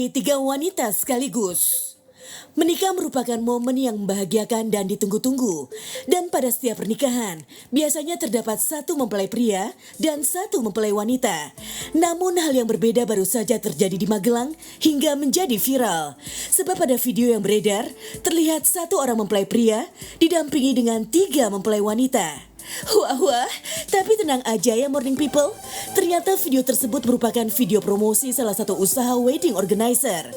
menikahi 3 wanita sekaligus. Menikah merupakan momen yang membahagiakan dan ditunggu-tunggu. Dan pada setiap pernikahan, biasanya terdapat 1 mempelai pria dan 1 mempelai wanita. Namun hal yang berbeda baru saja terjadi di Magelang hingga menjadi viral. Sebab pada video yang beredar, terlihat 1 orang mempelai pria didampingi dengan 3 mempelai wanita. Wah, tapi tenang aja ya morning people. Ternyata video tersebut merupakan video promosi salah satu usaha wedding organizer.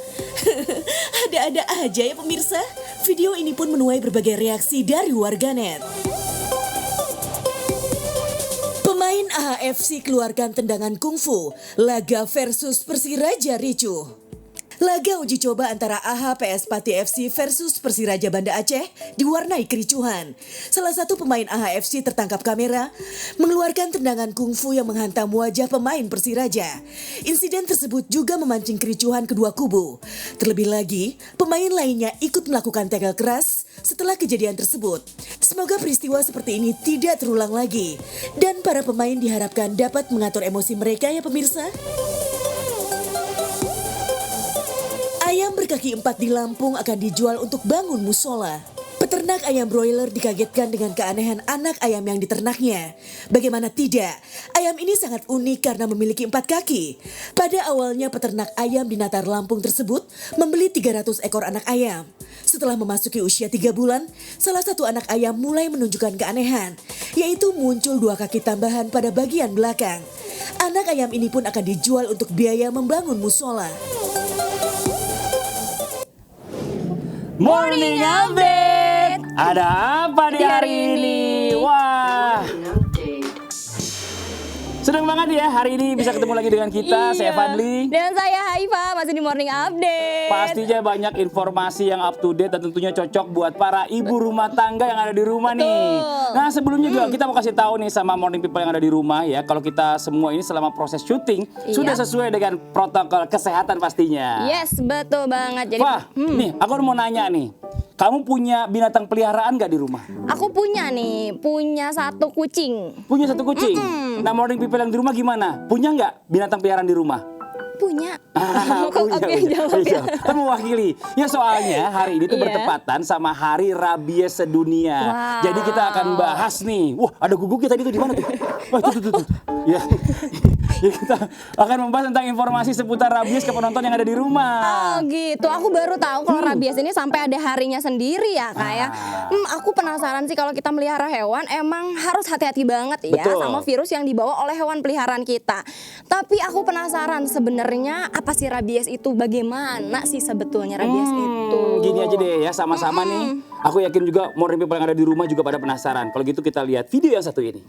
Ada-ada aja ya pemirsa. Video ini pun menuai berbagai reaksi dari warganet. Pemain AHFC keluarkan tendangan kungfu. Laga versus Persiraja ricuh. Laga uji coba antara AH PS Pati FC versus Persiraja Banda Aceh diwarnai kericuhan. Salah satu pemain AH FC tertangkap kamera mengeluarkan tendangan kungfu yang menghantam wajah pemain Persiraja. Insiden tersebut juga memancing kericuhan kedua kubu. Terlebih lagi, pemain lainnya ikut melakukan tackle keras setelah kejadian tersebut. Semoga peristiwa seperti ini tidak terulang lagi. Dan para pemain diharapkan dapat mengatur emosi mereka ya pemirsa. Ayam berkaki 4 di Lampung akan dijual untuk bangun musola. Peternak ayam broiler dikagetkan dengan keanehan anak ayam yang diternaknya. Bagaimana tidak, ayam ini sangat unik karena memiliki 4 kaki. Pada awalnya peternak ayam di Natar Lampung tersebut membeli 300 ekor anak ayam. Setelah memasuki usia 3 bulan, salah satu anak ayam mulai menunjukkan keanehan, yaitu muncul 2 kaki tambahan pada bagian belakang. Anak ayam ini pun akan dijual untuk biaya membangun musola. Morning Update. Ada apa di hari ini? Wah, senang banget ya hari ini bisa ketemu lagi dengan kita. Saya Fadli dan saya Haifa, masih di Morning Update. Pastinya banyak informasi yang up to date dan tentunya cocok buat para ibu rumah tangga yang ada di rumah nih. Nah sebelumnya juga kita mau kasih tahu nih sama morning people yang ada di rumah ya, kalau kita semua ini selama proses syuting sudah sesuai dengan protokol kesehatan pastinya. Yes, betul banget. Jadi wah, nih aku mau nanya nih. Kamu punya binatang peliharaan gak di rumah? Aku punya nih, punya 1 kucing. Punya 1 kucing? Nah morning people yang di rumah gimana? Punya nggak binatang peliharaan di rumah? Punya. Kok aku yang jawab ya? Kita mewakili. Ya soalnya hari ini tuh Iya. bertepatan sama Hari Rabies Sedunia. Wow. Jadi kita akan bahas nih. Wah ada guguk tadi tuh di mana tuh? Wah tuh. Ya. Ya, kita akan membahas tentang informasi seputar rabies ke penonton yang ada di rumah. Oh gitu, aku baru tahu kalau rabies ini sampai ada harinya sendiri ya kayak. Aku penasaran sih kalau kita melihara hewan emang harus hati-hati banget ya. Betul. Sama virus yang dibawa oleh hewan peliharaan kita. Tapi aku penasaran sebenarnya apa sih rabies itu? Bagaimana sih sebetulnya rabies itu? Gini aja deh ya, sama-sama nih. Aku yakin juga morning people yang ada di rumah juga pada penasaran. Kalau gitu kita lihat video yang satu ini.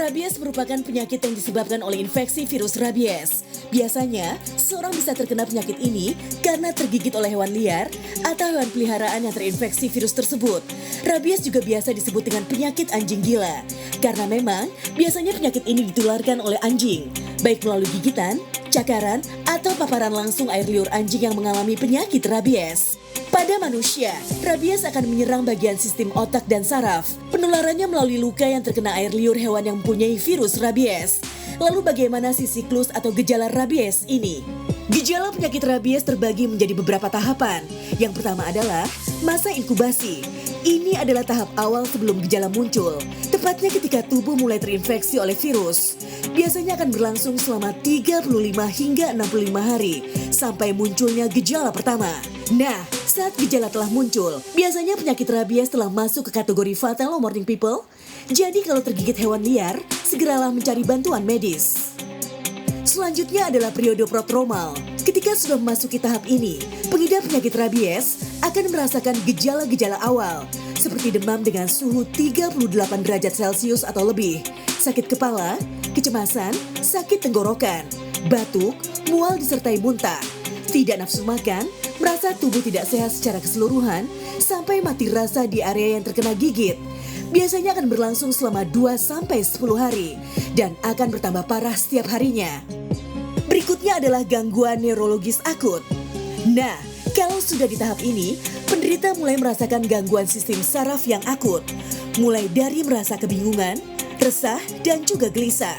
Rabies merupakan penyakit yang disebabkan oleh infeksi virus rabies. Biasanya, seorang bisa terkena penyakit ini karena tergigit oleh hewan liar atau hewan peliharaan yang terinfeksi virus tersebut. Rabies juga biasa disebut dengan penyakit anjing gila. Karena memang, biasanya penyakit ini ditularkan oleh anjing, baik melalui gigitan, cakaran, atau paparan langsung air liur anjing yang mengalami penyakit rabies. Pada manusia, rabies akan menyerang bagian sistem otak dan saraf. Penularannya melalui luka yang terkena air liur hewan yang mempunyai virus rabies. Lalu bagaimana sih siklus atau gejala rabies ini? Gejala penyakit rabies terbagi menjadi beberapa tahapan. Yang pertama adalah masa inkubasi. Ini adalah tahap awal sebelum gejala muncul, tepatnya ketika tubuh mulai terinfeksi oleh virus. Biasanya akan berlangsung selama 35 hingga 65 hari sampai munculnya gejala pertama. Nah, saat gejala telah muncul, biasanya penyakit rabies telah masuk ke kategori fatal morning people. Jadi kalau tergigit hewan liar, segeralah mencari bantuan medis. Selanjutnya adalah periode protromal. Ketika sudah memasuki tahap ini, pengidap penyakit rabies akan merasakan gejala-gejala awal, seperti demam dengan suhu 38 derajat Celcius atau lebih, sakit kepala, kecemasan, sakit tenggorokan, batuk, mual disertai muntah, tidak nafsu makan, merasa tubuh tidak sehat secara keseluruhan, sampai mati rasa di area yang terkena gigit. Biasanya akan berlangsung selama 2-10 hari dan akan bertambah parah setiap harinya. Berikutnya adalah gangguan neurologis akut. Nah, kalau sudah di tahap ini, penderita mulai merasakan gangguan sistem saraf yang akut. Mulai dari merasa kebingungan, resah, dan juga gelisah,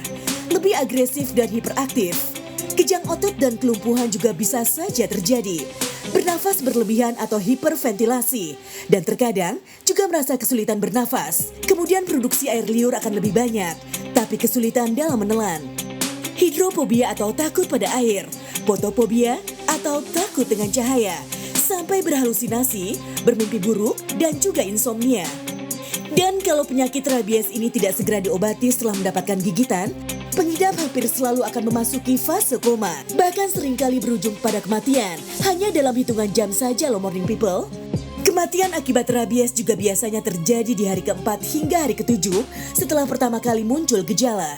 lebih agresif dan hiperaktif. Kejang otot dan kelumpuhan juga bisa saja terjadi, bernafas berlebihan atau hiperventilasi, dan terkadang juga merasa kesulitan bernafas. Kemudian produksi air liur akan lebih banyak, tapi kesulitan dalam menelan. Hidrofobia atau takut pada air, fotofobia atau takut dengan cahaya, sampai berhalusinasi, bermimpi buruk, dan juga insomnia. Dan kalau penyakit rabies ini tidak segera diobati setelah mendapatkan gigitan, pengidap hampir selalu akan memasuki fase koma, bahkan seringkali berujung pada kematian. Hanya dalam hitungan jam saja loh morning people. Kematian akibat rabies juga biasanya terjadi di hari keempat hingga hari ketujuh setelah pertama kali muncul gejala.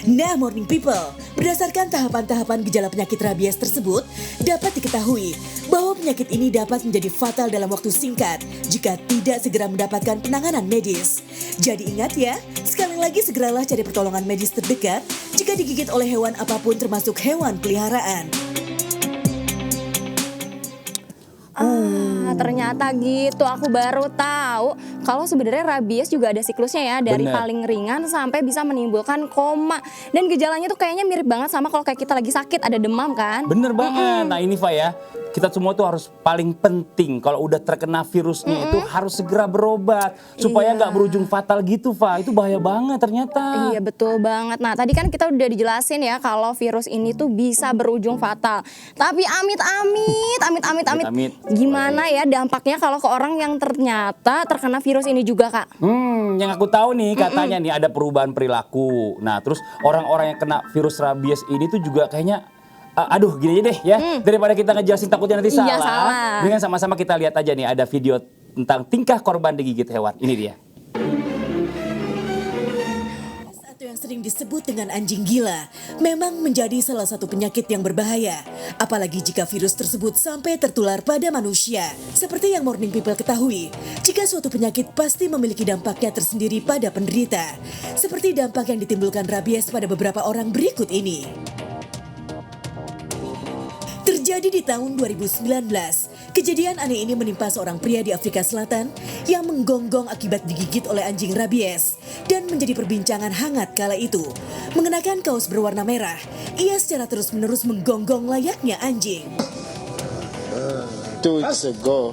Nah morning people, berdasarkan tahapan-tahapan gejala penyakit rabies tersebut, dapat diketahui bahwa penyakit ini dapat menjadi fatal dalam waktu singkat jika tidak segera mendapatkan penanganan medis. Jadi ingat ya, sekali lagi segeralah cari pertolongan medis terdekat jika digigit oleh hewan apapun termasuk hewan peliharaan. Ternyata gitu, aku baru tahu kalau sebenarnya rabies juga ada siklusnya ya, dari Bener. paling ringan sampai bisa menimbulkan koma. Dan gejalanya tuh kayaknya mirip banget sama kalau kayak kita lagi sakit, ada demam kan? Bener banget. Nah ini Fa ya, kita semua tuh harus paling penting kalau udah terkena virusnya itu harus segera berobat supaya nggak berujung fatal gitu Fa. Itu bahaya banget ternyata. Iya betul banget. Nah tadi kan kita udah dijelasin ya kalau virus ini tuh bisa berujung fatal. Tapi amit-amit. Gimana ya dampaknya kalau ke orang yang ternyata terkena virus ini juga Kak? Yang aku tahu nih katanya nih ada perubahan perilaku. Nah terus orang-orang yang kena virus rabies ini tuh juga kayaknya aduh gini aja deh ya, daripada kita ngejelasin takutnya nanti Iya, salah. salah. Dengan sama-sama kita lihat aja nih ada video tentang tingkah korban digigit hewan. Ini dia. Atau yang sering disebut dengan anjing gila memang menjadi salah satu penyakit yang berbahaya. Apalagi jika virus tersebut sampai tertular pada manusia. Seperti yang morning people ketahui, jika suatu penyakit pasti memiliki dampaknya tersendiri pada penderita. Seperti dampak yang ditimbulkan rabies pada beberapa orang berikut ini. Terjadi di tahun 2019, kejadian aneh ini menimpa seorang pria di Afrika Selatan yang menggonggong akibat digigit oleh anjing rabies dan menjadi perbincangan hangat kala itu. Mengenakan kaos berwarna merah, ia secara terus-menerus menggonggong layaknya anjing. 2 weeks ago,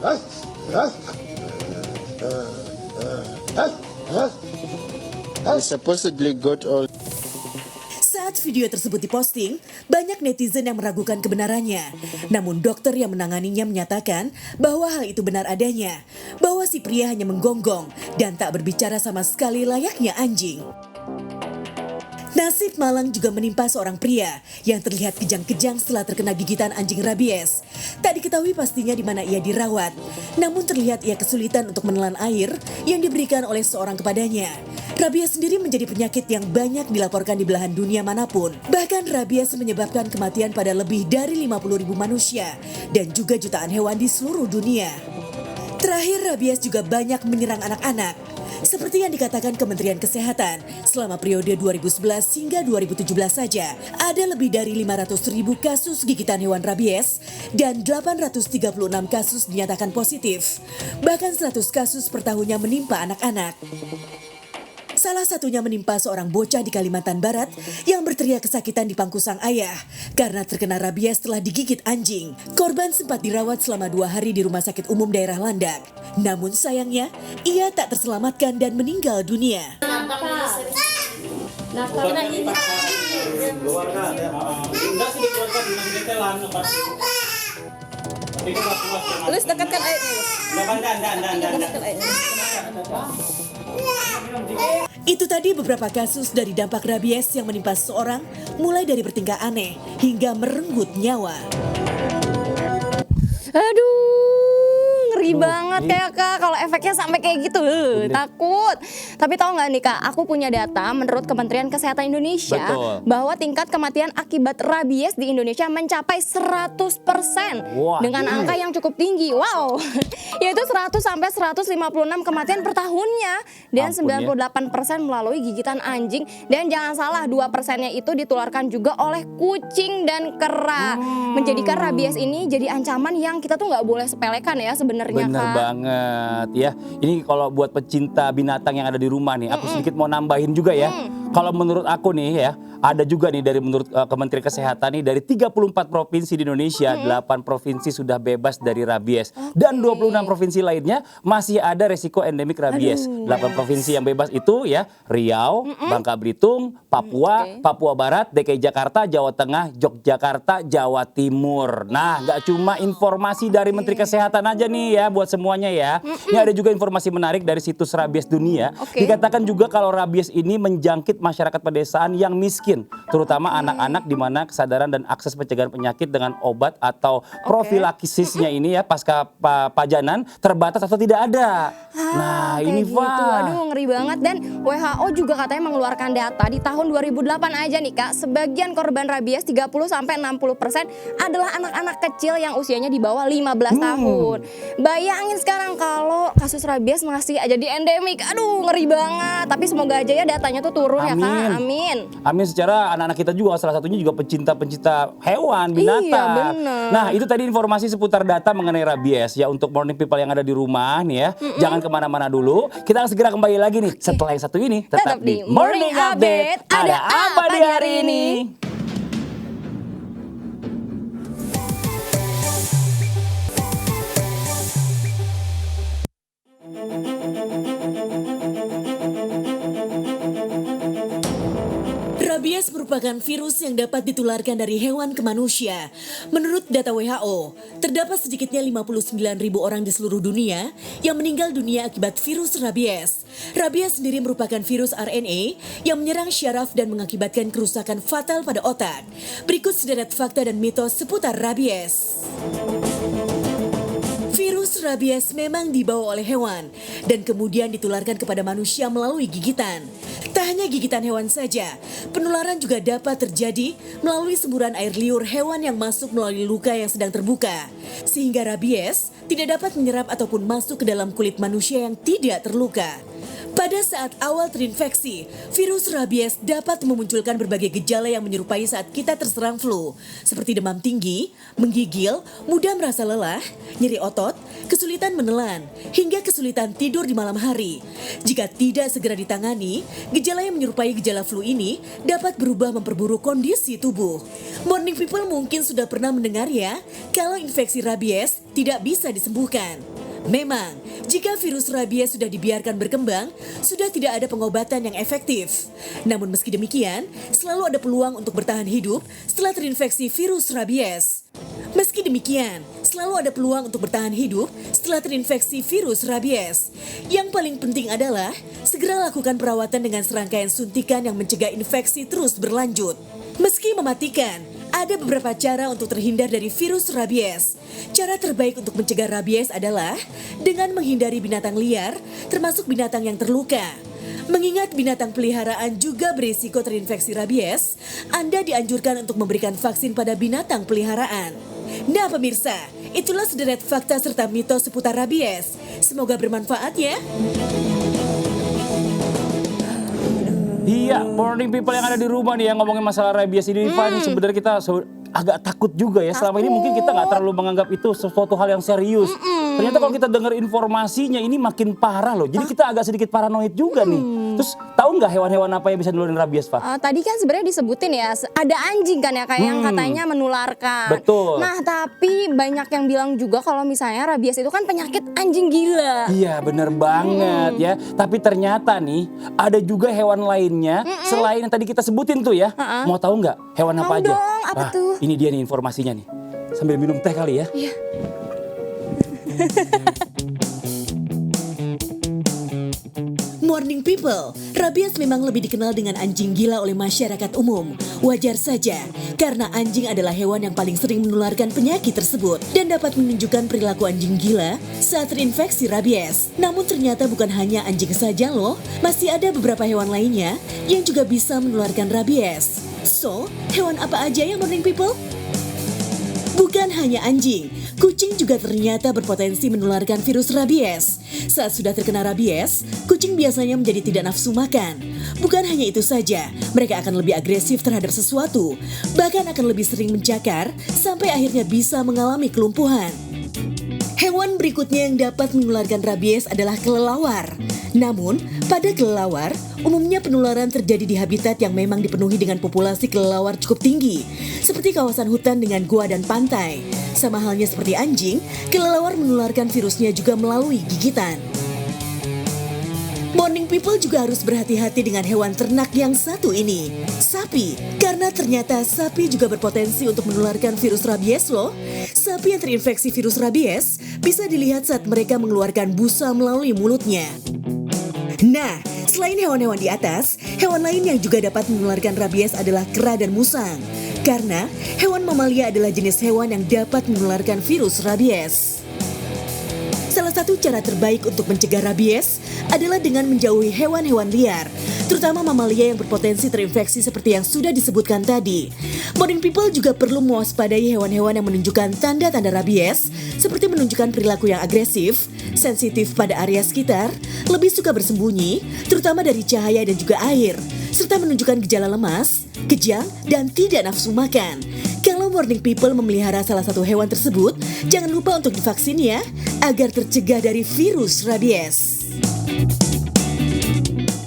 I supposedly got all. Saat video tersebut diposting, banyak netizen yang meragukan kebenarannya. Namun dokter yang menanganinya menyatakan bahwa hal itu benar adanya, bahwa si pria hanya menggonggong dan tak berbicara sama sekali layaknya anjing. Nasib malang juga menimpa seorang pria yang terlihat kejang-kejang setelah terkena gigitan anjing rabies. Tak diketahui pastinya di mana ia dirawat, namun terlihat ia kesulitan untuk menelan air yang diberikan oleh seorang kepadanya. Rabies sendiri menjadi penyakit yang banyak dilaporkan di belahan dunia manapun. Bahkan rabies menyebabkan kematian pada lebih dari 50.000 manusia dan juga jutaan hewan di seluruh dunia. Terakhir, rabies juga banyak menyerang anak-anak. Seperti yang dikatakan Kementerian Kesehatan, selama periode 2011 hingga 2017 saja, ada lebih dari 500.000 kasus gigitan hewan rabies dan 836 kasus dinyatakan positif. Bahkan 100 kasus per tahunnya menimpa anak-anak. Salah satunya menimpa seorang bocah di Kalimantan Barat yang berteriak kesakitan di pangku sang ayah karena terkena rabies setelah digigit anjing. Korban sempat dirawat selama 2 hari di Rumah Sakit Umum Daerah Landak. Namun sayangnya, ia tak terselamatkan dan meninggal dunia. Terus dekatkan airnya. Itu tadi beberapa kasus dari dampak rabies yang menimpa seseorang, mulai dari bertingkah aneh hingga merenggut nyawa. Aduh, ngeri banget ya Kak kalau efeknya sampai kayak gitu. Takut. Tapi tahu nggak nih Kak, aku punya data menurut Kementerian Kesehatan Indonesia. Betul. Bahwa tingkat kematian akibat rabies di Indonesia mencapai 100% Wah. dengan angka yang cukup tinggi. Wow. Yaitu 100 sampai 156 kematian per tahunnya dan Ampun ya. 98% melalui gigitan anjing, dan jangan salah 2%-nya itu ditularkan juga oleh kucing dan kera. Menjadikan rabies ini jadi ancaman yang kita tuh nggak boleh sepelekan ya sebenarnya Bener Kak? banget ya. Ini kalau buat pecinta binatang yang ada di rumah nih, aku sedikit mau nambahin juga ya. Kalau menurut aku nih ya, ada juga nih dari menurut Kementerian Kesehatan nih, dari 34 provinsi di Indonesia, 8 provinsi sudah bebas dari rabies. Dan 26 provinsi lainnya masih ada resiko endemik rabies. 8 provinsi yang bebas itu ya, Riau, Bangka Belitung, Papua, Papua Barat, DKI Jakarta, Jawa Tengah, Yogyakarta, Jawa Timur. Nah, nggak cuma informasi dari Menteri Kesehatan aja nih ya buat semuanya ya. Ini ada juga informasi menarik dari situs Rabies Dunia. Dikatakan juga kalau rabies ini menjangkit masyarakat pedesaan yang miskin, terutama anak-anak, di mana kesadaran dan akses pencegahan penyakit dengan obat atau profilaksisnya ini ya pasca pajanan terbatas atau tidak ada. Nah, Kayak ini gitu. Aduh, ngeri banget. Dan WHO juga katanya mengeluarkan data di tahun 2008 aja nih Kak, sebagian korban rabies 30-60% adalah anak-anak kecil yang usianya di bawah 15 tahun. Bayangin sekarang kalau kasus rabies masih aja di endemik. Aduh, ngeri banget. Tapi semoga aja ya datanya tuh turun ya Kak. Amin. Amin, secara anak-anak kita juga salah satunya juga pecinta hewan, binatang. Iya, bener. Nah, itu tadi informasi seputar data mengenai rabies ya untuk morning people yang ada di rumah nih ya. Jangan kemana-mana dulu. Kita akan segera kembali lagi nih setelah yang satu ini. Tetap di Morning Update. Ada apa di hari ini? Rabies merupakan virus yang dapat ditularkan dari hewan ke manusia. Menurut data WHO, terdapat sedikitnya 59.000 orang di seluruh dunia yang meninggal dunia akibat virus rabies. Rabies sendiri merupakan virus RNA yang menyerang syaraf dan mengakibatkan kerusakan fatal pada otak. Berikut sederet fakta dan mitos seputar rabies. Virus rabies memang dibawa oleh hewan dan kemudian ditularkan kepada manusia melalui gigitan. Tak hanya gigitan hewan saja, penularan juga dapat terjadi melalui semburan air liur hewan yang masuk melalui luka yang sedang terbuka. Sehingga rabies tidak dapat menyerap ataupun masuk ke dalam kulit manusia yang tidak terluka. Pada saat awal terinfeksi, virus rabies dapat memunculkan berbagai gejala yang menyerupai saat kita terserang flu, seperti demam tinggi, menggigil, mudah merasa lelah, nyeri otot, kesulitan menelan, hingga kesulitan tidur di malam hari. Jika tidak segera ditangani, gejala yang menyerupai gejala flu ini dapat berubah memperburuk kondisi tubuh. Morning people mungkin sudah pernah mendengar ya, kalau infeksi rabies tidak bisa disembuhkan. Memang, jika virus rabies sudah dibiarkan berkembang, sudah tidak ada pengobatan yang efektif. Namun meski demikian, selalu ada peluang untuk bertahan hidup setelah terinfeksi virus rabies. Meski demikian, selalu ada peluang untuk bertahan hidup setelah terinfeksi virus rabies. Yang paling penting adalah segera lakukan perawatan dengan serangkaian suntikan yang mencegah infeksi terus berlanjut. Meski mematikan, ada beberapa cara untuk terhindar dari virus rabies. Cara terbaik untuk mencegah rabies adalah dengan menghindari binatang liar, termasuk binatang yang terluka. Mengingat binatang peliharaan juga berisiko terinfeksi rabies, Anda dianjurkan untuk memberikan vaksin pada binatang peliharaan. Nah pemirsa, itulah sederet fakta serta mitos seputar rabies. Semoga bermanfaat ya. Iya, morning people yang ada di rumah nih yang ngomongin masalah rabies ini, Fani, sebenarnya kita agak takut juga ya. Selama ini mungkin kita nggak terlalu menganggap itu sesuatu hal yang serius. Ternyata kalau kita dengar informasinya ini makin parah loh. Jadi kita agak sedikit paranoid juga nih. Terus tahu nggak hewan-hewan apa yang bisa nularin rabies, Pak? Tadi kan sebenarnya disebutin ya, ada anjing kan ya kayak yang katanya menularkan. Betul. Nah tapi banyak yang bilang juga kalau misalnya rabies itu kan penyakit anjing gila. Iya bener banget ya. Tapi ternyata nih ada juga hewan lainnya selain yang tadi kita sebutin tuh ya. Mau tahu nggak hewan apa Mau aja? dong, apa tuh? Ini dia nih informasinya nih. Sambil minum teh kali ya. Iya. Morning people, rabies memang lebih dikenal dengan anjing gila oleh masyarakat umum. Wajar saja, karena anjing adalah hewan yang paling sering menularkan penyakit tersebut dan dapat menunjukkan perilaku anjing gila saat terinfeksi rabies. Namun ternyata bukan hanya anjing saja loh, masih ada beberapa hewan lainnya yang juga bisa menularkan rabies. So, hewan apa aja ya morning people? Bukan hanya anjing, kucing juga ternyata berpotensi menularkan virus rabies. Saat sudah terkena rabies, kucing biasanya menjadi tidak nafsu makan. Bukan hanya itu saja, mereka akan lebih agresif terhadap sesuatu, bahkan akan lebih sering mencakar sampai akhirnya bisa mengalami kelumpuhan. Hewan berikutnya yang dapat menularkan rabies adalah kelelawar. Namun, pada kelelawar, umumnya penularan terjadi di habitat yang memang dipenuhi dengan populasi kelelawar cukup tinggi, seperti kawasan hutan dengan gua dan pantai. Sama halnya seperti anjing, kelelawar menularkan virusnya juga melalui gigitan. Morning People juga harus berhati-hati dengan hewan ternak yang satu ini, sapi. Karena ternyata sapi juga berpotensi untuk menularkan virus rabies loh. Sapi yang terinfeksi virus rabies bisa dilihat saat mereka mengeluarkan busa melalui mulutnya. Nah, selain hewan-hewan di atas, hewan lain yang juga dapat menularkan rabies adalah kera dan musang. Karena hewan mamalia adalah jenis hewan yang dapat menularkan virus rabies. Salah satu cara terbaik untuk mencegah rabies adalah dengan menjauhi hewan-hewan liar, terutama mamalia yang berpotensi terinfeksi seperti yang sudah disebutkan tadi. Morning People juga perlu mewaspadai hewan-hewan yang menunjukkan tanda-tanda rabies, seperti menunjukkan perilaku yang agresif, sensitif pada area sekitar, lebih suka bersembunyi, terutama dari cahaya dan juga air, serta menunjukkan gejala lemas, kejang, dan tidak nafsu makan. Kalau Morning People memelihara salah satu hewan tersebut, jangan lupa untuk divaksin ya, agar tercegah dari virus rabies.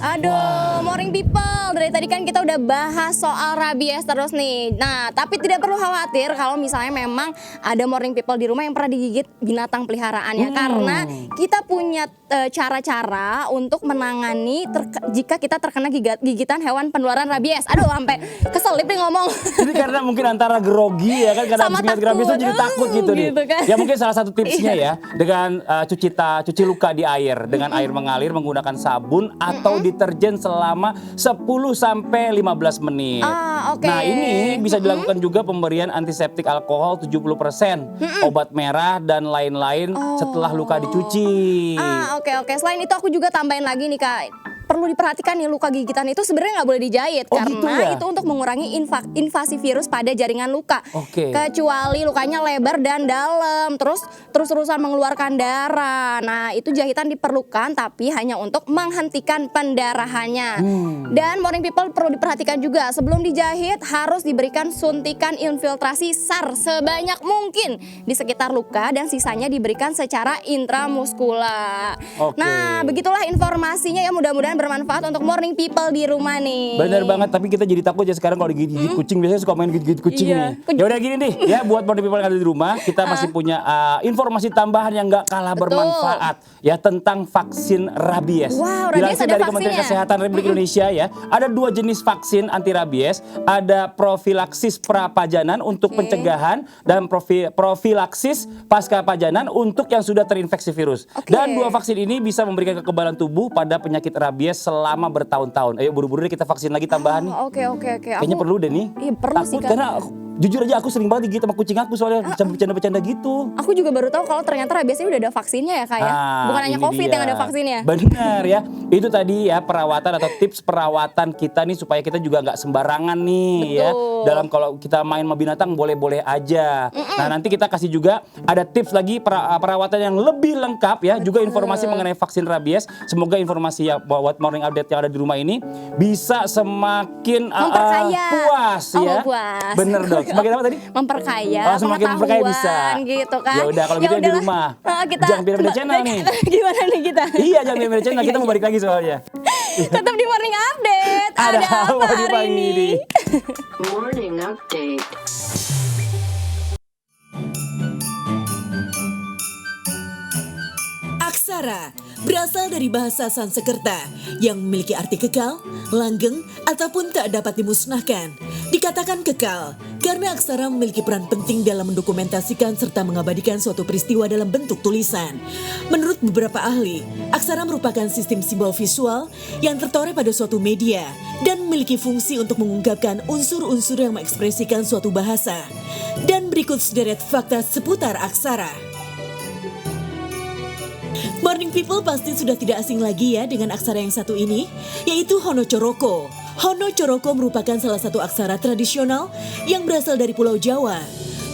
Aduh, Morning People, dari tadi kan kita udah bahas soal rabies terus nih. Nah, tapi tidak perlu khawatir kalau misalnya memang ada Morning People di rumah yang pernah digigit binatang peliharaannya. Karena kita punya cara-cara untuk menangani jika kita terkena gigitan hewan penularan rabies. Aduh, sampai keselip nih ngomong. Jadi karena mungkin antara grogi ya kan, karena Sama habis rabies tuh jadi takut gitu nih. gitu kan. Ya mungkin salah satu tipsnya ya, dengan cuci luka di air dengan air mengalir menggunakan sabun atau deterjen selama 10 sampai 15 menit. Oke. Nah, ini bisa dilakukan juga pemberian antiseptik alkohol 70%, obat merah dan lain-lain setelah luka dicuci. Oke. Selain itu aku juga tambahin lagi nih Kak. Perlu diperhatikan nih, luka gigitan itu sebenarnya nggak boleh dijahit karena gitu ya? itu untuk mengurangi invasi virus pada jaringan luka. Oke. Kecuali lukanya lebar dan dalam, terus-terusan mengeluarkan darah. Nah, itu jahitan diperlukan tapi hanya untuk menghentikan pendarahannya. Dan Morning People perlu diperhatikan juga, sebelum dijahit harus diberikan suntikan infiltrasi SAR sebanyak mungkin di sekitar luka dan sisanya diberikan secara intramuskular. Oke. Nah, begitulah informasinya ya, mudah-mudahan bermanfaat untuk Morning People di rumah nih. Bener banget, tapi kita jadi takut ya sekarang kalau digigit kucing, biasanya suka main gigit kucing Iya. nih. Ya udah gini nih ya, buat Morning People yang ada di rumah, kita masih punya informasi tambahan yang nggak kalah Betul. bermanfaat ya tentang vaksin rabies. Wow, rabies Dilansir ada dari Kementerian vaksinnya. Kesehatan Republik Indonesia ya, ada 2 jenis vaksin anti rabies, ada profilaksis prapajanan untuk pencegahan dan profilaksis pasca pajanan untuk yang sudah terinfeksi virus. Oke. Dan 2 vaksin ini bisa memberikan kekebalan tubuh pada penyakit rabies selama bertahun-tahun. Ayo buru-buru deh kita vaksin lagi tambahan nih. Oke. Kayaknya perlu deh nih. Iya, perlu sih, Takut Kak. karena jujur aja aku sering banget digigit sama kucing aku soalnya bercanda-bercanda gitu. Aku juga baru tahu kalau ternyata rabies ini udah ada vaksinnya ya Kak ya. Bukan hanya Ini COVID dia. yang ada vaksinnya. Benar ya. Itu tadi ya perawatan atau tips perawatan kita nih supaya kita juga nggak sembarangan nih. Betul. Ya. Dalam kalau kita main sama binatang boleh-boleh aja. Nah, nanti kita kasih juga ada tips lagi perawatan yang lebih lengkap ya. Juga informasi mengenai vaksin rabies. Semoga informasi ya buat Morning Update yang ada di rumah ini bisa semakin Memperkaya. puas ya. Puas. Bener dong. Semakin apa tadi? Memperkaya, Semakin memperkaya bisa. gitu kan. Ya udah kalau gitu di rumah. Jangan pindah-pindah channel nih. Gimana nih kita? Iya, jangan pindah channel, kita mau balik lagi soalnya. Tetap di Morning Update. Ada Ada apa apa di hari pagi ini? ini? Morning Update. Aksara berasal dari bahasa Sanskerta yang memiliki arti kekal, langgeng, ataupun tak dapat dimusnahkan. Dikatakan kekal karena aksara memiliki peran penting dalam mendokumentasikan serta mengabadikan suatu peristiwa dalam bentuk tulisan. Menurut beberapa ahli, aksara merupakan sistem simbol visual yang tertoreh pada suatu media dan memiliki fungsi untuk mengungkapkan unsur-unsur yang mengekspresikan suatu bahasa. Dan berikut sederet fakta seputar aksara. Morning People pasti sudah tidak asing lagi ya dengan aksara yang satu ini, yaitu Hono Choroko. Hono Choroko merupakan salah satu aksara tradisional yang berasal dari Pulau Jawa.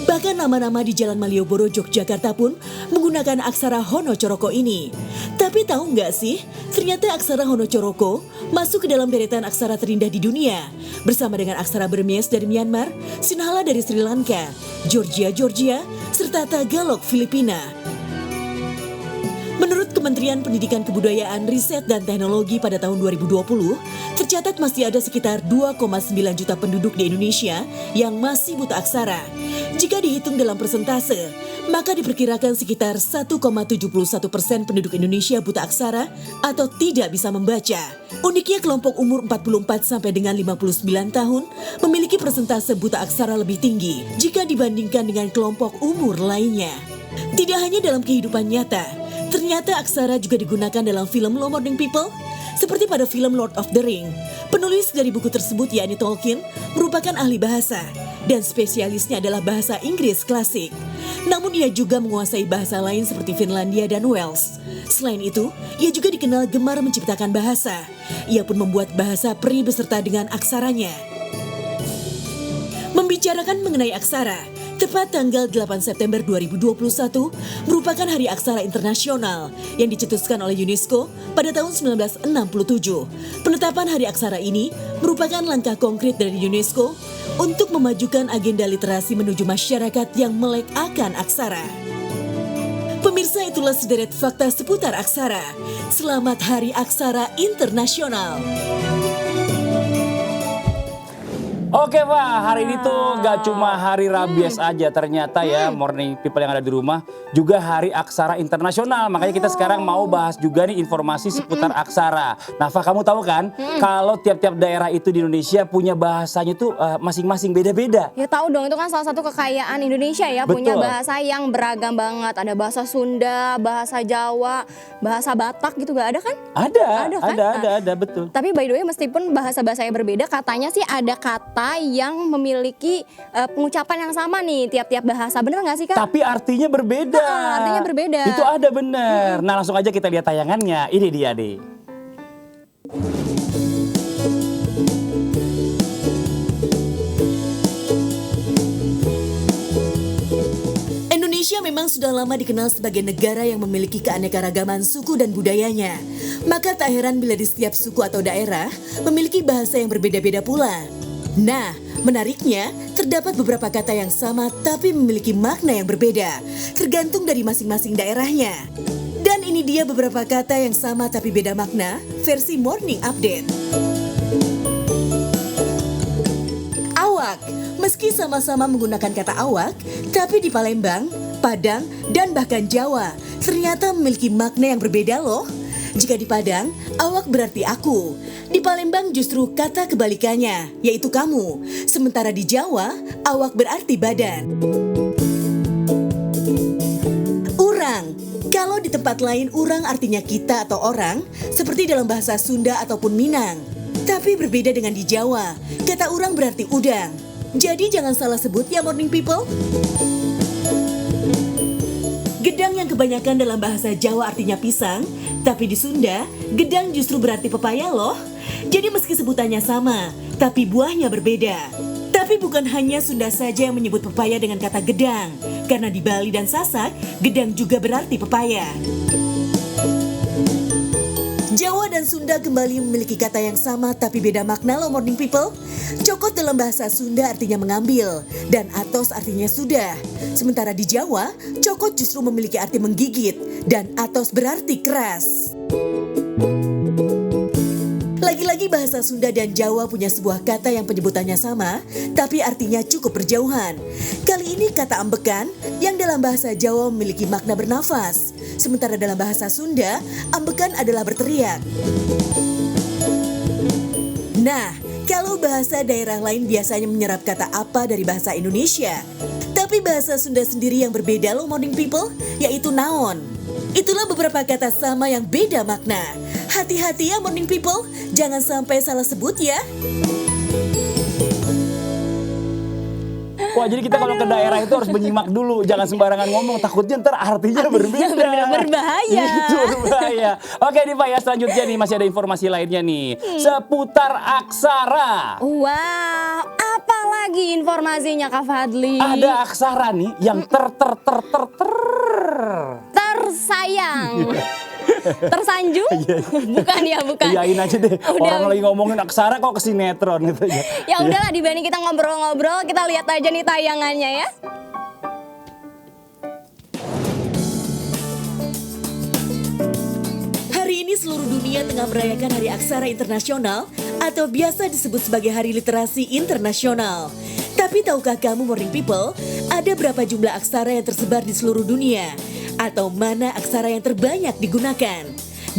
Bahkan nama-nama di Jalan Malioboro, Yogyakarta pun menggunakan aksara Hono Choroko ini. Tapi tahu nggak sih, ternyata aksara Hono Choroko masuk ke dalam deretan aksara terindah di dunia, bersama dengan aksara Burmese dari Myanmar, Sinhala dari Sri Lanka, Georgia, serta Tagalog, Filipina. Kementerian Pendidikan Kebudayaan, Riset dan Teknologi pada tahun 2020, tercatat masih ada sekitar 2,9 juta penduduk di Indonesia yang masih buta aksara. Jika dihitung dalam persentase, maka diperkirakan sekitar 1,71% penduduk Indonesia buta aksara atau tidak bisa membaca. Uniknya kelompok umur 44 sampai dengan 59 tahun memiliki persentase buta aksara lebih tinggi jika dibandingkan dengan kelompok umur lainnya. Tidak hanya dalam kehidupan nyata, ternyata aksara juga digunakan dalam film Lo Morning People. Seperti pada film Lord of the Ring, penulis dari buku tersebut yakni Tolkien merupakan ahli bahasa dan spesialisnya adalah bahasa Inggris klasik. Namun ia juga menguasai bahasa lain seperti Finlandia dan Wales. Selain itu, ia juga dikenal gemar menciptakan bahasa. Ia pun membuat bahasa peri beserta dengan aksaranya. Membicarakan mengenai aksara, tepat tanggal 8 September 2021 merupakan Hari Aksara Internasional yang dicetuskan oleh UNESCO pada tahun 1967. Penetapan Hari Aksara ini merupakan langkah konkret dari UNESCO untuk memajukan agenda literasi menuju masyarakat yang melek akan aksara. Pemirsa, itulah sederet fakta seputar aksara. Selamat Hari Aksara Internasional. Oke Pak, hari ini tuh gak cuma hari rabies aja ternyata ya Morning People yang ada di rumah, juga hari aksara internasional. Makanya kita sekarang mau bahas juga nih informasi seputar aksara. Nah Pak, kamu tahu kan kalau tiap-tiap daerah itu di Indonesia punya bahasanya tuh masing-masing beda-beda. Ya tahu dong, itu kan salah satu kekayaan Indonesia ya. Betul. Punya bahasa yang beragam banget. Ada bahasa Sunda, bahasa Jawa, bahasa Batak gitu, gak ada kan? Ada, betul. Tapi by the way, meskipun bahasa-bahasanya berbeda, katanya sih ada kata yang memiliki pengucapan yang sama nih tiap-tiap bahasa. Bener gak sih Kak? Tapi artinya berbeda. Artinya berbeda. Itu ada bener. Nah langsung aja kita lihat tayangannya. Ini dia nih. Indonesia memang sudah lama dikenal sebagai negara yang memiliki keanekaragaman suku dan budayanya. Maka tak heran bila di setiap suku atau daerah memiliki bahasa yang berbeda-beda pula. Nah, menariknya, terdapat beberapa kata yang sama tapi memiliki makna yang berbeda, tergantung dari masing-masing daerahnya. Dan ini dia beberapa kata yang sama tapi beda makna, versi Morning Update. Awak, meski sama-sama menggunakan kata awak, tapi di Palembang, Padang, dan bahkan Jawa, ternyata memiliki makna yang berbeda loh. Jika di Padang, awak berarti aku. Di Palembang justru kata kebalikannya, yaitu kamu. Sementara di Jawa, awak berarti badan. Urang. Kalau di tempat lain urang artinya kita atau orang, seperti dalam bahasa Sunda ataupun Minang. Tapi berbeda dengan di Jawa, kata urang berarti udang. Jadi jangan salah sebut ya Morning People. Gedang yang kebanyakan dalam bahasa Jawa artinya pisang, tapi di Sunda, gedang justru berarti pepaya loh. Jadi meski sebutannya sama, tapi buahnya berbeda. Tapi bukan hanya Sunda saja yang menyebut pepaya dengan kata gedang, karena di Bali dan Sasak, gedang juga berarti pepaya. Jawa dan Sunda kembali memiliki kata yang sama tapi beda makna loh Morning People. Cokot dalam bahasa Sunda artinya mengambil dan atos artinya sudah. Sementara di Jawa, cokot justru memiliki arti menggigit dan atos berarti keras. Lagi-lagi bahasa Sunda dan Jawa punya sebuah kata yang penyebutannya sama, tapi artinya cukup berjauhan. Kali ini kata ambekan yang dalam bahasa Jawa memiliki makna bernafas. Sementara dalam bahasa Sunda, ambekan adalah berteriak. Nah, kalau bahasa daerah lain biasanya menyerap kata apa dari bahasa Indonesia? Tapi bahasa Sunda sendiri yang berbeda loh Morning People, yaitu naon. Itulah beberapa kata sama yang beda makna. Hati-hati ya Morning People, jangan sampai salah sebut ya. Wah, jadi kita kalau ke daerah itu harus menyimak dulu, jangan sembarangan ngomong, takutnya ntar artinya berbeda. Berbahaya. Itu berbahaya. Oke nih Pak ya, selanjutnya nih masih ada informasi lainnya nih seputar aksara. Wow, apa lagi informasinya Kak Fadli? Ada aksara nih yang tersayang. Tersanjung? Bukan ya, bukan. Iyain aja deh. Udah. Orang lagi ngomongin aksara kok ke sinetron gitu ya. Ya udahlah, dibanding kita ngobrol-ngobrol, kita lihat aja nih tayangannya ya. dunia tengah merayakan Hari Aksara Internasional atau biasa disebut sebagai Hari Literasi Internasional. Tapi tahukah kamu Morning People, ada berapa jumlah aksara yang tersebar di seluruh dunia? Atau mana aksara yang terbanyak digunakan?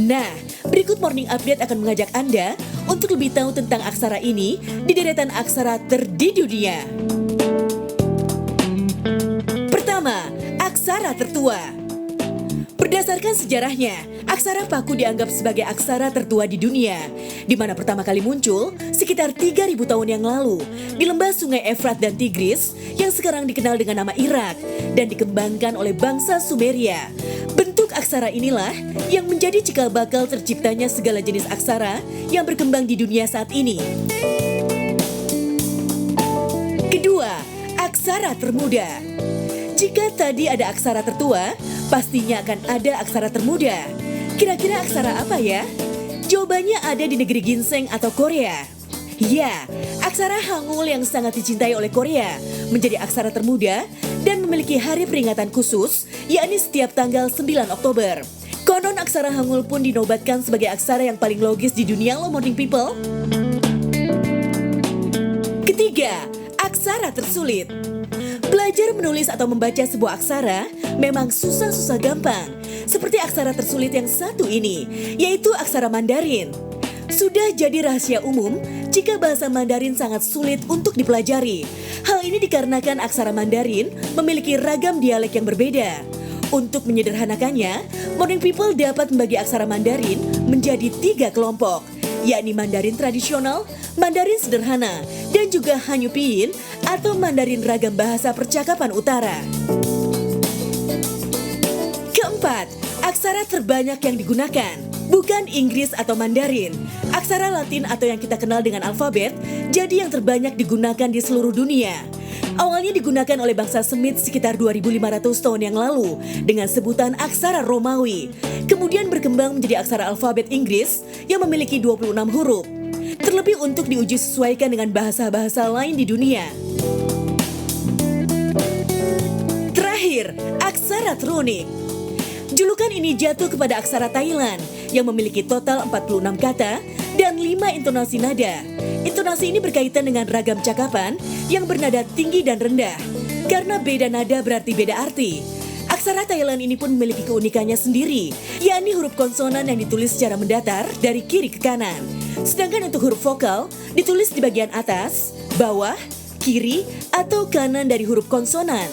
Nah, berikut Morning Update akan mengajak Anda untuk lebih tahu tentang aksara ini di deretan aksara di dunia. Pertama, aksara tertua. Berdasarkan sejarahnya, aksara Paku dianggap sebagai aksara tertua di dunia, di mana pertama kali muncul sekitar 3.000 tahun yang lalu di lembah Sungai Efrat dan Tigris yang sekarang dikenal dengan nama Irak dan dikembangkan oleh bangsa Sumeria. Bentuk aksara inilah yang menjadi cikal bakal terciptanya segala jenis aksara yang berkembang di dunia saat ini. Kedua, aksara termuda. Jika tadi ada aksara tertua, pastinya akan ada aksara termuda. Kira-kira aksara apa ya? Jawabannya ada di negeri ginseng atau Korea. Ya, aksara Hangul yang sangat dicintai oleh Korea menjadi aksara termuda dan memiliki hari peringatan khusus, yakni setiap tanggal 9 Oktober. Konon aksara Hangul pun dinobatkan sebagai aksara yang paling logis di dunia loh Morning People. Ketiga, aksara tersulit. Belajar menulis atau membaca sebuah aksara memang susah-susah gampang. Seperti aksara tersulit yang satu ini, yaitu aksara Mandarin. Sudah jadi rahasia umum jika bahasa Mandarin sangat sulit untuk dipelajari. Hal ini dikarenakan aksara Mandarin memiliki ragam dialek yang berbeda. Untuk menyederhanakannya, Morning People dapat membagi aksara Mandarin menjadi 3 kelompok, yakni Mandarin tradisional, Mandarin sederhana, dan juga Hanyu Pinyin atau Mandarin ragam bahasa percakapan utara. Keempat, aksara terbanyak yang digunakan. Bukan Inggris atau Mandarin, aksara Latin atau yang kita kenal dengan alfabet jadi yang terbanyak digunakan di seluruh dunia. Awalnya digunakan oleh bangsa Semit sekitar 2.500 tahun yang lalu dengan sebutan aksara Romawi. Kemudian berkembang menjadi aksara alfabet Inggris yang memiliki 26 huruf. Terlebih untuk diuji sesuaikan dengan bahasa-bahasa lain di dunia. Terakhir, aksara Trunik. Julukan ini jatuh kepada aksara Thailand yang memiliki total 46 kata dan 5 intonasi nada. Intonasi ini berkaitan dengan ragam cakapan yang bernada tinggi dan rendah. Karena beda nada berarti beda arti. Aksara Thailand ini pun memiliki keunikannya sendiri, yakni huruf konsonan yang ditulis secara mendatar dari kiri ke kanan. Sedangkan untuk huruf vokal ditulis di bagian atas, bawah, kiri, atau kanan dari huruf konsonan.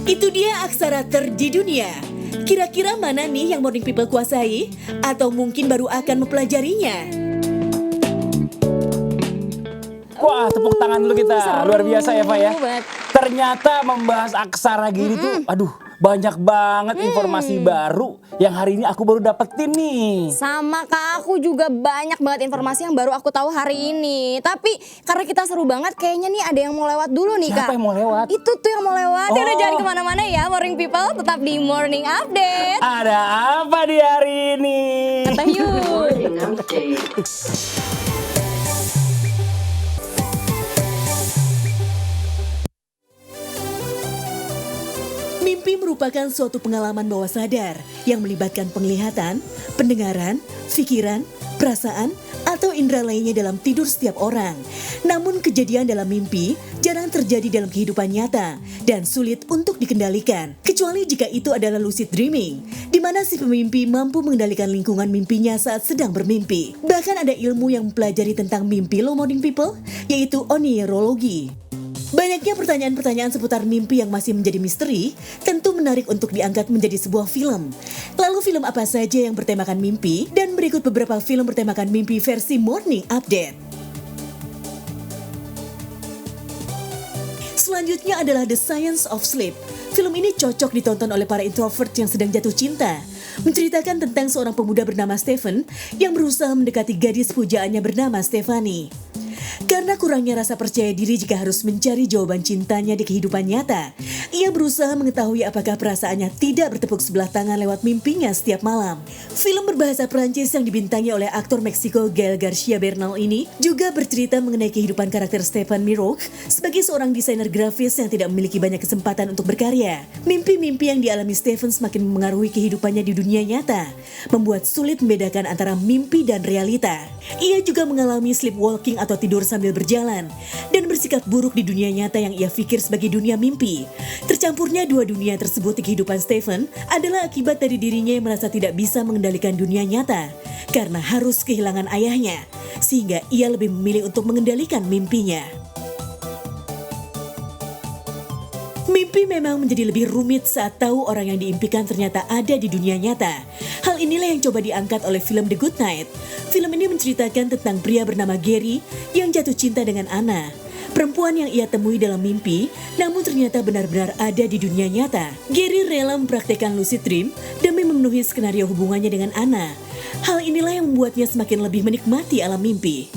Itu dia aksara di dunia. Kira-kira mana nih yang Morning People kuasai? Atau mungkin baru akan mempelajarinya? Wah, tepuk tangan dulu kita. Seru Luar biasa ya, Pak ya. banget. Ternyata membahas aksara gini tuh, aduh, banyak banget informasi baru yang hari ini aku baru dapetin nih. Sama Kak, aku juga banyak banget informasi yang baru aku tahu hari ini. Tapi karena kita seru banget, kayaknya nih ada yang mau lewat dulu nih Kak. Siapa yang mau lewat? Itu tuh yang mau lewat. Oh. Udah jangan kemana-mana ya Morning People, tetap di Morning Update. Ada apa di hari ini? Kata yuk. Morning update. Mimpi merupakan suatu pengalaman bawah sadar yang melibatkan penglihatan, pendengaran, pikiran, perasaan, atau indera lainnya dalam tidur setiap orang. Namun kejadian dalam mimpi jarang terjadi dalam kehidupan nyata dan sulit untuk dikendalikan. Kecuali jika itu adalah lucid dreaming, di mana si pemimpi mampu mengendalikan lingkungan mimpinya saat sedang bermimpi. Bahkan ada ilmu yang mempelajari tentang mimpi loh Morning People, yaitu onirologi. Banyaknya pertanyaan-pertanyaan seputar mimpi yang masih menjadi misteri tentu menarik untuk diangkat menjadi sebuah film. Lalu film apa saja yang bertemakan mimpi? Dan berikut beberapa film bertemakan mimpi versi Morning Update. Selanjutnya adalah The Science of Sleep. Film ini cocok ditonton oleh para introvert yang sedang jatuh cinta. Menceritakan tentang seorang pemuda bernama Stephen yang berusaha mendekati gadis pujaannya bernama Stephanie. Karena kurangnya rasa percaya diri jika harus mencari jawaban cintanya di kehidupan nyata, ia berusaha mengetahui apakah perasaannya tidak bertepuk sebelah tangan lewat mimpinya setiap malam. Film berbahasa Prancis yang dibintangi oleh aktor Meksiko Gael Garcia Bernal ini juga bercerita mengenai kehidupan karakter Stefan Miroch sebagai seorang desainer grafis yang tidak memiliki banyak kesempatan untuk berkarya. Mimpi-mimpi yang dialami Stefan semakin memengaruhi kehidupannya di dunia nyata, membuat sulit membedakan antara mimpi dan realita. Ia juga mengalami sleepwalking atau tidur sambil berjalan dan bersikap buruk di dunia nyata yang ia pikir sebagai dunia mimpi. Tercampurnya dua dunia tersebut di kehidupan Stefan adalah akibat dari dirinya yang merasa tidak bisa mengendalikan dunia nyata karena harus kehilangan ayahnya, sehingga ia lebih memilih untuk mengendalikan mimpinya. Mimpi memang menjadi lebih rumit saat tahu orang yang diimpikan ternyata ada di dunia nyata. Hal inilah yang coba diangkat oleh film The Good Night. Film ini menceritakan tentang pria bernama Gary yang jatuh cinta dengan Anna, perempuan yang ia temui dalam mimpi, namun ternyata benar-benar ada di dunia nyata. Gary rela mempraktekkan lucid dream demi memenuhi skenario hubungannya dengan Anna. Hal inilah yang membuatnya semakin lebih menikmati alam mimpi.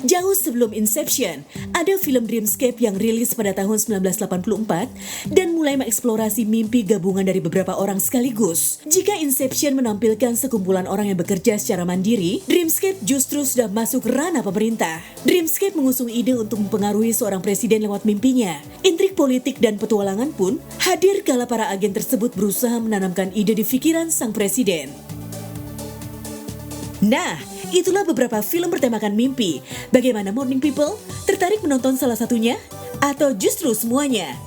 Jauh sebelum Inception, ada film Dreamscape yang rilis pada tahun 1984 dan mulai mengeksplorasi mimpi gabungan dari beberapa orang sekaligus. Jika Inception menampilkan sekumpulan orang yang bekerja secara mandiri, Dreamscape justru sudah masuk ranah pemerintah. Dreamscape mengusung ide untuk mempengaruhi seorang presiden lewat mimpinya. Intrik politik dan petualangan pun hadir kala para agen tersebut berusaha menanamkan ide di pikiran sang presiden. Nah, itulah beberapa film bertemakan mimpi. Bagaimana Morning People? Tertarik menonton salah satunya? Atau justru semuanya?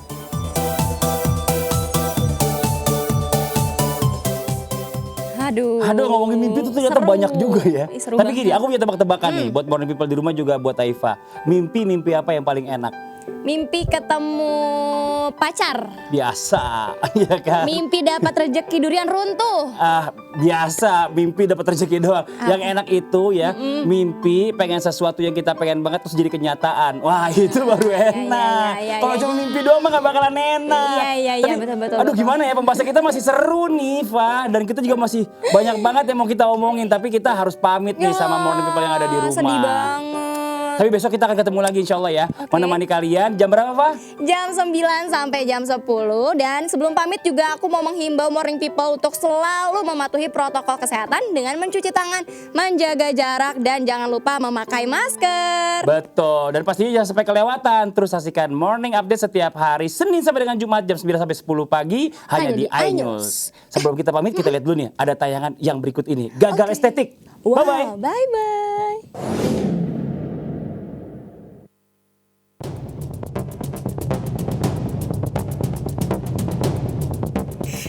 Aduh, ngomongin mimpi itu ternyata seru. banyak juga ya. Seru Tapi gini, banget. aku punya tebak-tebakan nih buat Morning People di rumah juga buat Aifa. Mimpi apa yang paling enak? Mimpi ketemu pacar. Biasa, ya kan? Mimpi dapat rezeki durian runtuh. Biasa, mimpi dapat rezeki doang. Yang enak itu ya, mimpi pengen sesuatu yang kita pengen banget terus jadi kenyataan. Wah, itu baru enak. iya, Kalau iya. cuma mimpi doang mah gak bakalan enak. Iya, Tapi, betul. Aduh, gimana ya, pembahasan kita masih seru nih, Fa. Dan kita juga masih banyak banget yang mau kita omongin. Tapi kita harus pamit nih sama Morning People yang ada di rumah. Sedih banget. Tapi besok kita akan ketemu lagi insya Allah ya. Menemani kalian jam berapa, Fa? Jam 9 sampai jam 10. Dan sebelum pamit juga aku mau menghimbau Morning People untuk selalu mematuhi protokol kesehatan dengan mencuci tangan, menjaga jarak, dan jangan lupa memakai masker. Betul. Dan pastinya jangan sampai kelewatan. Terus saksikan Morning Update setiap hari Senin sampai dengan Jumat jam 9 sampai 10 pagi hanya di iNews. Sebelum kita pamit, kita lihat dulu nih ada tayangan yang berikut ini. Gagal estetik. Wow, Bye-bye. bye-bye.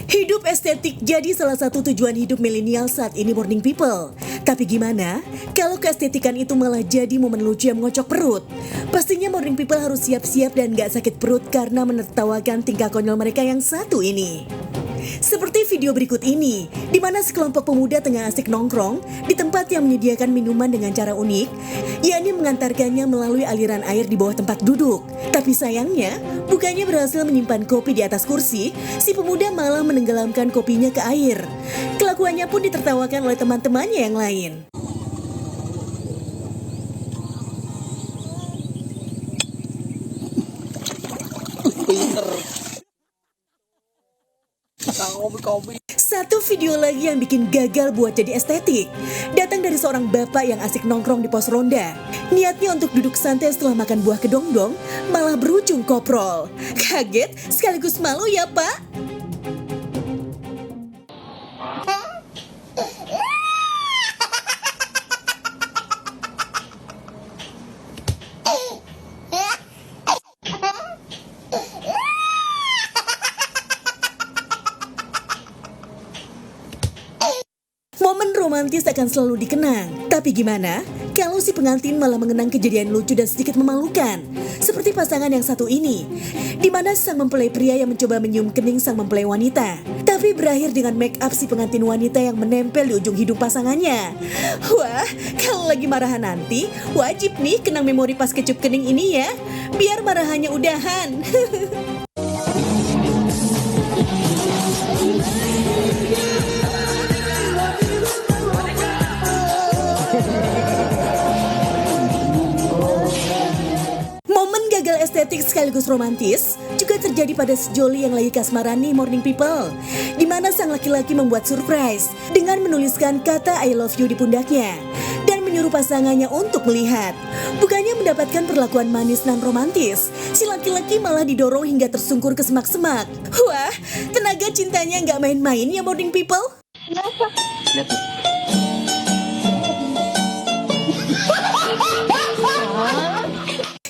Hidup estetik jadi salah satu tujuan hidup milenial saat ini Morning People. Tapi gimana kalau keestetikan itu malah jadi momen lucu yang mengocok perut? Pastinya Morning People harus siap-siap dan gak sakit perut karena menertawakan tingkah konyol mereka yang satu ini. Seperti video berikut ini, di mana sekelompok pemuda tengah asik nongkrong di tempat yang menyediakan minuman dengan cara unik, yakni mengantarkannya melalui aliran air di bawah tempat duduk. Tapi sayangnya, bukannya berhasil menyimpan kopi di atas kursi, si pemuda malah menenggelamkan kopinya ke air. Kelakuannya pun ditertawakan oleh teman-temannya yang lain. Satu video lagi yang bikin gagal buat jadi estetik datang dari seorang bapak yang asik nongkrong di pos ronda. Niatnya untuk duduk santai setelah makan buah kedongdong malah berujung koprol. Kaget sekaligus malu ya Pak? Momen romantis akan selalu dikenang. Tapi gimana kalau si pengantin malah mengenang kejadian lucu dan sedikit memalukan? Seperti pasangan yang satu ini, di mana sang mempelai pria yang mencoba menyium kening sang mempelai wanita. Tapi berakhir dengan make up si pengantin wanita yang menempel di ujung hidung pasangannya. Wah, kalau lagi marahan nanti, wajib nih kenang memori pas kecup kening ini ya. Biar marahannya udahan. estetik sekaligus romantis juga terjadi pada sejoli yang lagi kasmaran nih Morning People, di mana sang laki-laki membuat surprise dengan menuliskan kata I love you di pundaknya dan menyuruh pasangannya untuk melihat. Bukannya mendapatkan perlakuan manis dan romantis, si laki-laki malah didorong hingga tersungkur ke semak-semak. Wah, tenaga cintanya nggak main-main ya Morning People.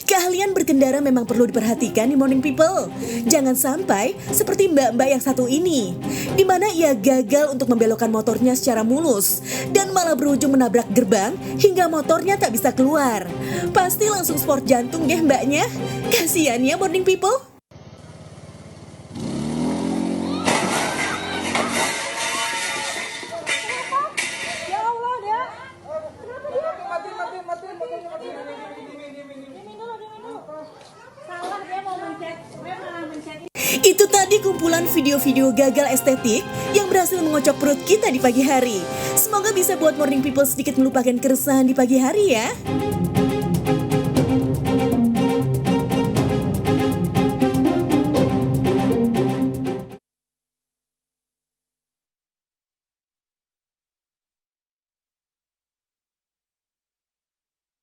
Keahlian berkendara memang perlu diperhatikan di Morning People. Jangan sampai seperti mbak-mbak yang satu ini, di mana ia gagal untuk membelokkan motornya secara mulus dan malah berujung menabrak gerbang hingga motornya tak bisa keluar. Pasti langsung sport jantung deh mbaknya. Kasian ya Morning People. Itu tadi kumpulan video-video gagal estetik yang berhasil mengocok perut kita di pagi hari. Semoga bisa buat Morning People sedikit melupakan keresahan di pagi hari ya.